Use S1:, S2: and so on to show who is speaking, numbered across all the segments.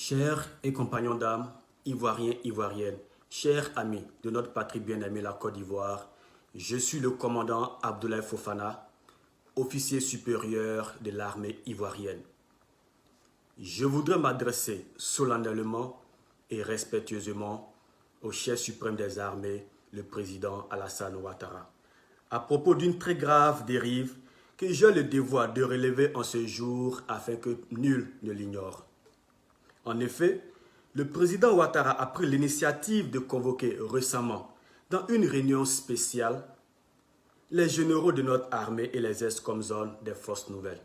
S1: Chers et compagnons d'âme, Ivoiriens, Ivoiriennes, chers amis de notre patrie bien-aimée, la Côte d'Ivoire, je suis le commandant Abdoulaye Fofana, officier supérieur de l'armée ivoirienne. Je voudrais m'adresser solennellement et respectueusement au chef suprême des armées, le président Alassane Ouattara, à propos d'une très grave dérive que j'ai le devoir de relever en ce jour afin que nul ne l'ignore. En effet, le président Ouattara a pris l'initiative de convoquer récemment, dans une réunion spéciale, les généraux de notre armée et les ex-comzones des forces nouvelles,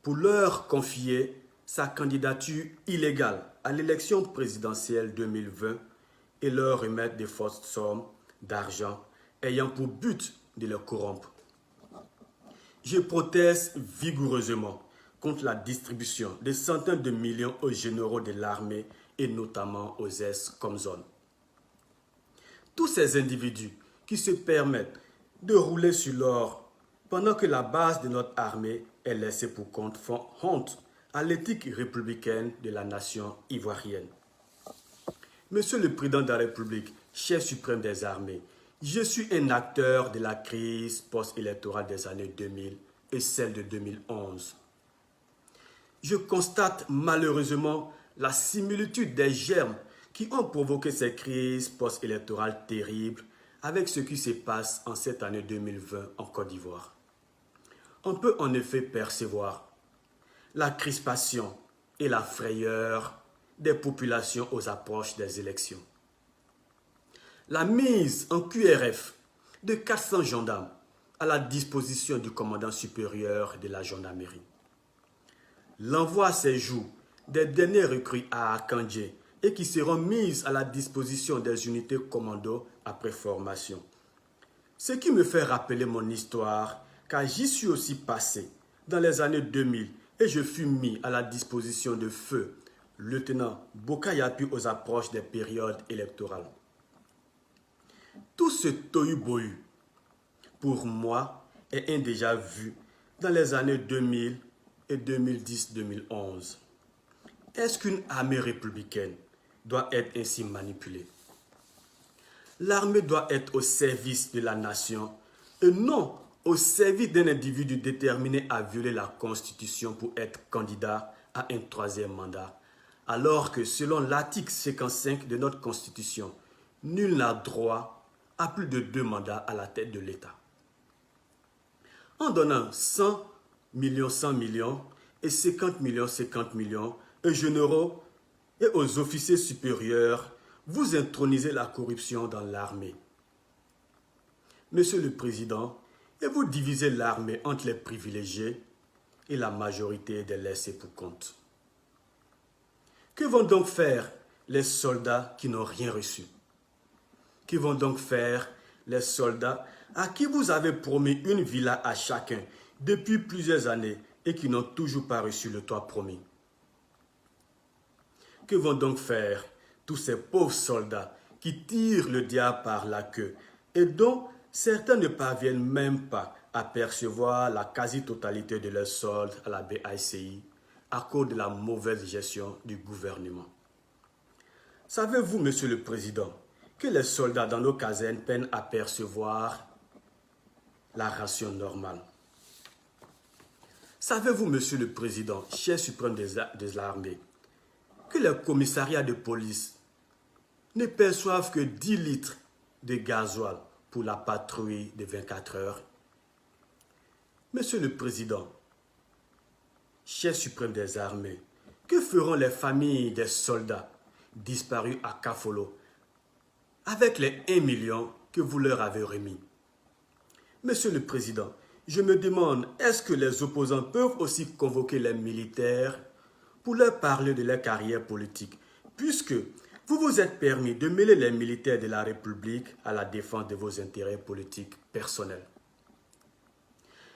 S1: pour leur confier sa candidature illégale à l'élection présidentielle 2020 et leur remettre de fortes sommes d'argent ayant pour but de les corrompre. Je proteste vigoureusement contre la distribution de centaines de millions aux généraux de l'armée et notamment aux ex-comzones. Tous ces individus qui se permettent de rouler sur l'or pendant que la base de notre armée est laissée pour compte font honte à l'éthique républicaine de la nation ivoirienne. Monsieur le Président de la République, chef suprême des armées, je suis un acteur de la crise post-électorale des années 2000 et celle de 2011. Je constate malheureusement la similitude des germes qui ont provoqué ces crises post-électorales terribles avec ce qui se passe en cette année 2020 en Côte d'Ivoire. On peut en effet percevoir la crispation et la frayeur des populations aux approches des élections. La mise en QRF de 400 gendarmes à la disposition du commandant supérieur de la gendarmerie. L'envoi à ces jours des derniers recrues à Akandje et qui seront mises à la disposition des unités commando après formation. Ce qui me fait rappeler mon histoire, car j'y suis aussi passé dans les années 2000 et je fus mis à la disposition de feu lieutenant Bokayapi aux approches des périodes électorales. Tout ce tohu-bohu, pour moi, est un déjà vu dans les années 2000 et 2010-2011. Est-ce qu'une armée républicaine doit être ainsi manipulée? L'armée doit être au service de la nation et non au service d'un individu déterminé à violer la Constitution pour être candidat à un troisième mandat, alors que selon l'article 55 de notre Constitution, nul n'a droit à plus de 2 mandats à la tête de l'État. En donnant 100 millions et 50 millions aux généraux et aux officiers supérieurs, vous intronisez la corruption dans l'armée. Monsieur le Président, et vous divisez l'armée entre les privilégiés et la majorité des laissés pour compte. Que vont donc faire les soldats qui n'ont rien reçu? Que vont donc faire les soldats à qui vous avez promis une villa à chacun depuis plusieurs années et qui n'ont toujours pas reçu le toit promis? Que vont donc faire tous ces pauvres soldats qui tirent le diable par la queue et dont certains ne parviennent même pas à percevoir la quasi-totalité de leurs soldes à la BICI à cause de la mauvaise gestion du gouvernement? Savez-vous, Monsieur le Président, que les soldats dans nos casernes peinent à percevoir la ration normale? Savez-vous, Monsieur le Président, chef suprême des armées, que les commissariats de police ne perçoivent que 10 litres de gasoil pour la patrouille de 24 heures? Monsieur le Président, chef suprême des armées, que feront les familles des soldats disparus à Kafolo avec les 1 million que vous leur avez remis? Monsieur le Président, je me demande, est-ce que les opposants peuvent aussi convoquer les militaires pour leur parler de leur carrière politique, puisque vous vous êtes permis de mêler les militaires de la République à la défense de vos intérêts politiques personnels?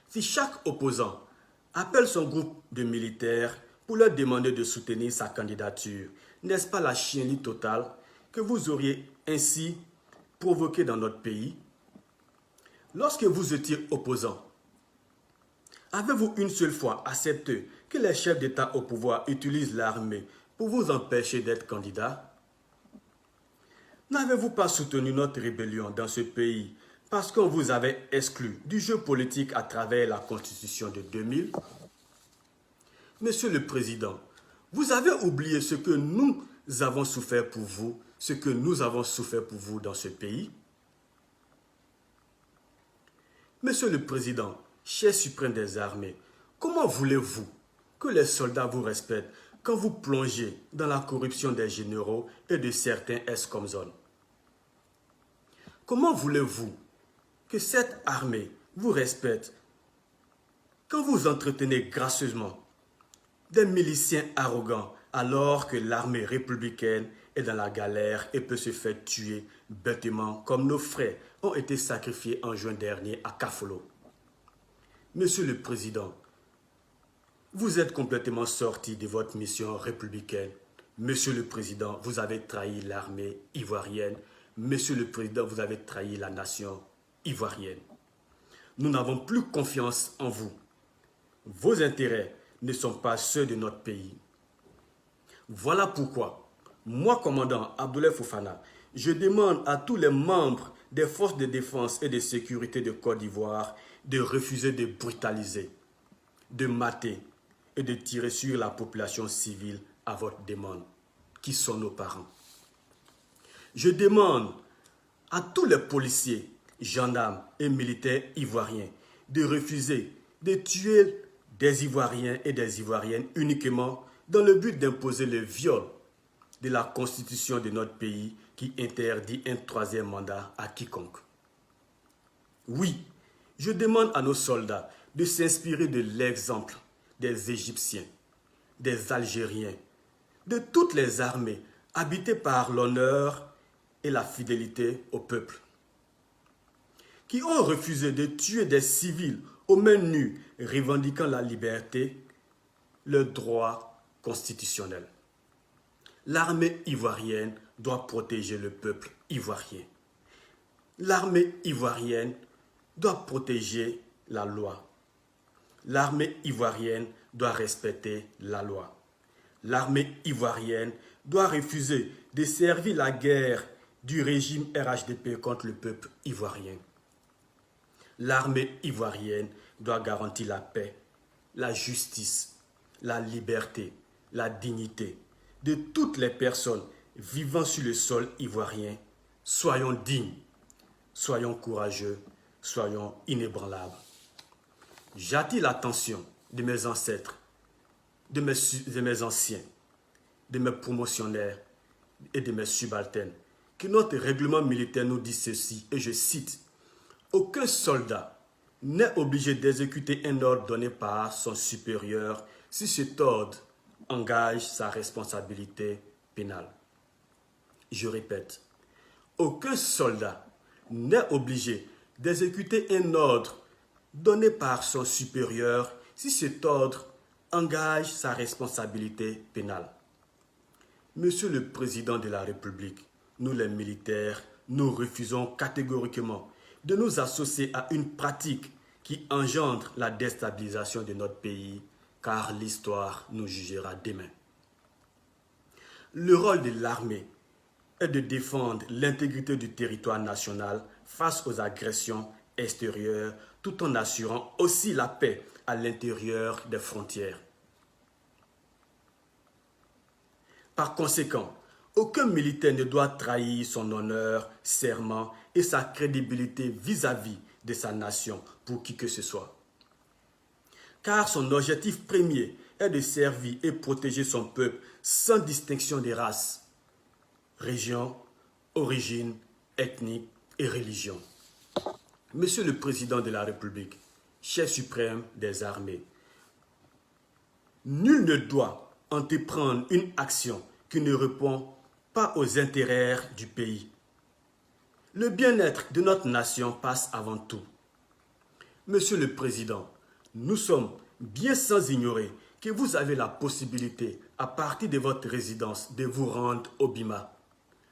S1: Si chaque opposant appelle son groupe de militaires pour leur demander de soutenir sa candidature, n'est-ce pas la chienlit totale que vous auriez ainsi provoquée dans notre pays? Lorsque vous étiez opposant, avez-vous une seule fois accepté que les chefs d'État au pouvoir utilisent l'armée pour vous empêcher d'être candidat? N'avez-vous pas soutenu notre rébellion dans ce pays parce qu'on vous avait exclu du jeu politique à travers la Constitution de 2000? Monsieur le Président, vous avez oublié ce que nous avons souffert pour vous, ce que nous avons souffert pour vous dans ce pays? Monsieur le Président, chef suprême des armées, comment voulez-vous que les soldats vous respectent quand vous plongez dans la corruption des généraux et de certains ex-comzones? Comment voulez-vous que cette armée vous respecte quand vous entretenez gracieusement des miliciens arrogants alors que l'armée républicaine est dans la galère et peut se faire tuer bêtement comme nos frères ont été sacrifiés en juin dernier à Kafolo? Monsieur le Président, vous êtes complètement sorti de votre mission républicaine. Monsieur le Président, vous avez trahi l'armée ivoirienne. Monsieur le Président, vous avez trahi la nation ivoirienne. Nous n'avons plus confiance en vous. Vos intérêts ne sont pas ceux de notre pays. Voilà pourquoi, moi, commandant Abdoulaye Fofana, je demande à tous les membres des forces de défense et de sécurité de Côte d'Ivoire de refuser de brutaliser, de mater et de tirer sur la population civile à votre demande, qui sont nos parents. Je demande à tous les policiers, gendarmes et militaires ivoiriens de refuser de tuer des Ivoiriens et des Ivoiriennes uniquement dans le but d'imposer le viol de la constitution de notre pays qui interdit un troisième mandat à quiconque. Oui, je demande à nos soldats de s'inspirer de l'exemple des Égyptiens, des Algériens, de toutes les armées habitées par l'honneur et la fidélité au peuple, qui ont refusé de tuer des civils aux mains nues revendiquant la liberté, le droit constitutionnel. L'armée ivoirienne doit protéger le peuple ivoirien. L'armée ivoirienne doit protéger la loi. L'armée ivoirienne doit respecter la loi. L'armée ivoirienne doit refuser de servir la guerre du régime RHDP contre le peuple ivoirien. L'armée ivoirienne doit garantir la paix, la justice, la liberté, la dignité de toutes les personnes vivant sur le sol ivoirien. Soyons dignes, soyons courageux, soyons inébranlables. J'attire l'attention de mes ancêtres, de mes anciens, de mes promotionnaires et de mes subalternes, que notre règlement militaire nous dit ceci, et je cite: « Aucun soldat n'est obligé d'exécuter un ordre donné par son supérieur si cet ordre engage sa responsabilité pénale. » Je répète, aucun soldat n'est obligé d'exécuter un ordre donné par son supérieur si cet ordre engage sa responsabilité pénale. Monsieur le Président de la République, nous les militaires, nous refusons catégoriquement de nous associer à une pratique qui engendre la déstabilisation de notre pays, car l'histoire nous jugera demain. Le rôle de l'armée est de défendre l'intégrité du territoire national face aux agressions extérieures, tout en assurant aussi la paix à l'intérieur des frontières. Par conséquent, aucun militaire ne doit trahir son honneur, serment et sa crédibilité vis-à-vis de sa nation pour qui que ce soit. Car son objectif premier est de servir et protéger son peuple sans distinction de race, région, origine, ethnie et religion. Monsieur le Président de la République, chef suprême des armées, nul ne doit entreprendre une action qui ne répond pas aux intérêts du pays. Le bien-être de notre nation passe avant tout. Monsieur le Président, nous sommes bien sans ignorer que vous avez la possibilité, à partir de votre résidence, de vous rendre au Bima,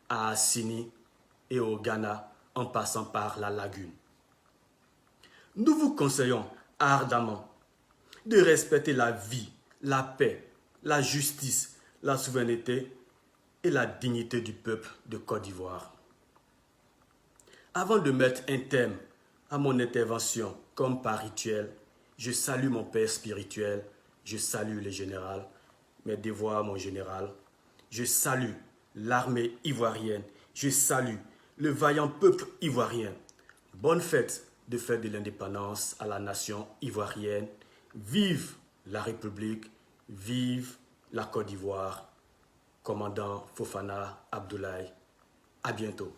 S1: à Assini et au Ghana, en passant par la Lagune. Nous vous conseillons ardemment de respecter la vie, la paix, la justice, la souveraineté et la dignité du peuple de Côte d'Ivoire. Avant de mettre un thème à mon intervention, comme par rituel, je salue mon père spirituel, je salue le général, mes devoirs, mon général. Je salue l'armée ivoirienne, je salue le vaillant peuple ivoirien. Bonne fête de l'indépendance à la nation ivoirienne. Vive la République, vive la Côte d'Ivoire. Commandant Fofana Abdoulaye. À bientôt.